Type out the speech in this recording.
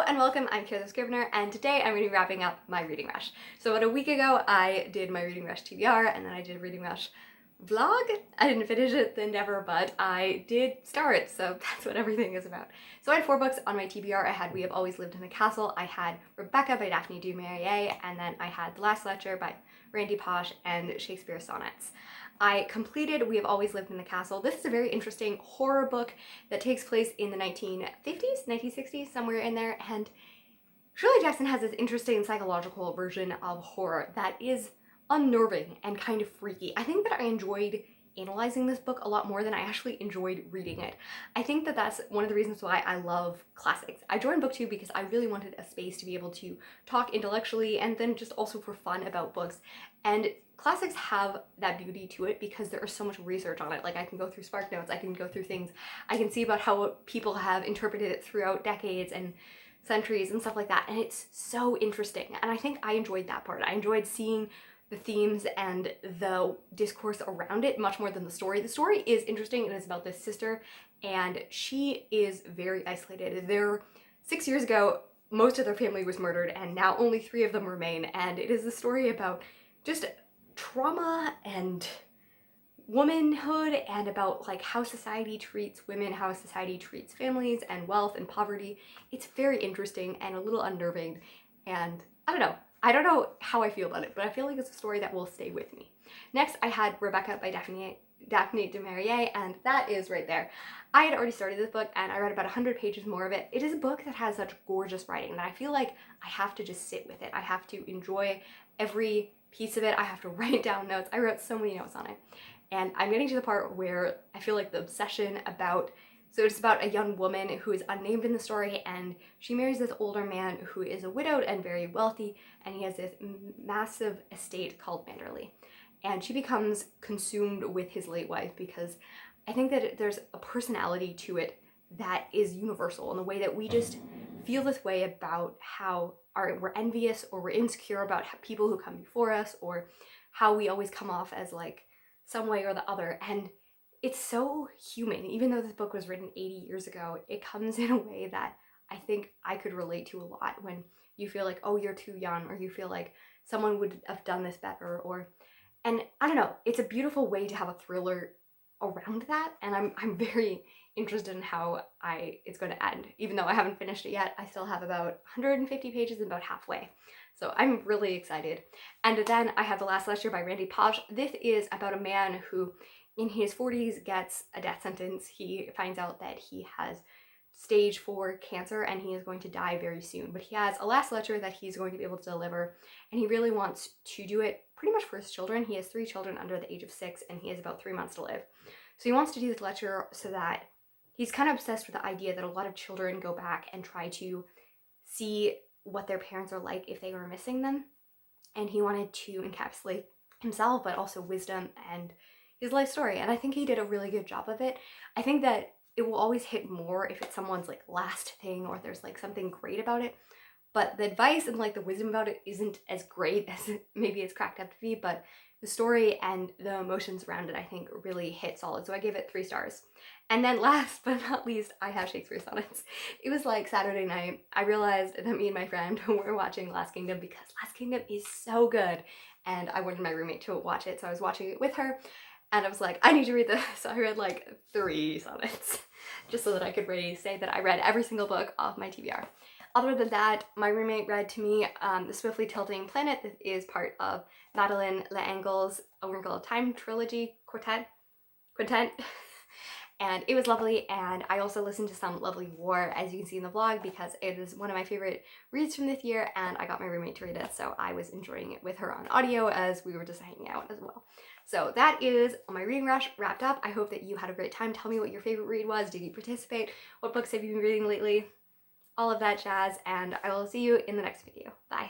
and welcome, I'm Kayla Scrivener, and today I'm going to be wrapping up my Reading Rush. So about a week ago, I did my Reading Rush TBR, and then I did a Reading Rush vlog. I didn't finish the endeavor, but I did start, so that's what everything is about. So I had 4 books on my TBR. I had We Have Always Lived in a Castle, I had Rebecca by Daphne du Maurier, and then I had The Last Lecture by Randy Pausch and Shakespeare Sonnets. I completed We Have Always Lived in the Castle. This is a very interesting horror book that takes place in the 1950s, 1960s, somewhere in there, and Shirley Jackson has this interesting psychological version of horror that is unnerving and kind of freaky. I think that I enjoyed analyzing this book a lot more than I actually enjoyed reading it. I think that that's one of the reasons why I love classics. I joined BookTube because I really wanted a space to be able to talk intellectually and then just also for fun about books. And classics have that beauty to it because there is so much research on it. Like I can go through Spark Notes, I can go through things, I can see about how people have interpreted it throughout decades and centuries and stuff like that, and it's so interesting. And I think I enjoyed that part. I enjoyed seeing the themes and the discourse around it much more than the story. The story is interesting. It is about this sister, and she is very isolated. 6 years ago, most of their family was murdered, and now only 3 of them remain, and it is a story about just trauma and womanhood and about like how society treats women, how society treats families and wealth and poverty. It's very interesting and a little unnerving, and I don't know how I feel about it, but I feel like it's a story that will stay with me. Next, I had Rebecca by Daphne du Maurier, and that is right there. I had already started this book and I read about 100 pages more of it. It is a book that has such gorgeous writing that I feel like I have to just sit with it. I have to enjoy every piece of it. I have to write down notes. I wrote so many notes on it. And I'm getting to the part where I feel like the obsession about, so it's about a young woman who is unnamed in the story, and she marries this older man who is a widowed and very wealthy, and he has this massive estate called Manderley. And she becomes consumed with his late wife because I think that there's a personality to it that is universal in the way that we just feel this way about how we're envious or we're insecure about people who come before us, or how we always come off as like some way or the other. And it's so human. Even though this book was written 80 years ago, it comes in a way that I think I could relate to a lot, when you feel like, oh, you're too young, or you feel like someone would have done this better, and I don't know, it's a beautiful way to have a thriller around that, and I'm very interested in how it's going to end. Even though I haven't finished it yet, I still have about 150 pages and about halfway. So I'm really excited. And then I have The Last Lecture by Randy Pausch. This is about a man who in his 40s gets a death sentence. He finds out that he has stage 4 cancer and he is going to die very soon. But he has a last lecture that he's going to be able to deliver, and he really wants to do it pretty much for his children. He has 3 children under the age of 6, and he has about 3 months to live. So he wants to do this lecture so that he's kind of obsessed with the idea that a lot of children go back and try to see what their parents are like if they were missing them. And he wanted to encapsulate himself, but also wisdom and his life story. And I think he did a really good job of it. I think that it will always hit more if it's someone's like last thing, or there's like something great about it. But the advice and like the wisdom about it isn't as great as maybe it's cracked up to be, but the story and the emotions around it, I think, really hit solid. So I gave it 3 stars. And then last but not least, I have Shakespeare Sonnets. It was like Saturday night. I realized that me and my friend were watching Last Kingdom because Last Kingdom is so good. And I wanted my roommate to watch it, so I was watching it with her. And I was like, I need to read this. So I read like 3 sonnets just so that I could really say that I read every single book off my TBR. Other than that, my roommate read to me The Swiftly Tilting Planet. This is part of Madeleine L'Engle's A Wrinkle of Time trilogy quintet. And it was lovely, and I also listened to some lovely war, as you can see in the vlog, because it is one of my favorite reads from this year, and I got my roommate to read it, so I was enjoying it with her on audio as we were just hanging out as well. So that is my reading rush wrapped up. I hope that you had a great time. Tell me what your favorite read was. Did you participate? What books have you been reading lately? All of that jazz, and I will see you in the next video. Bye.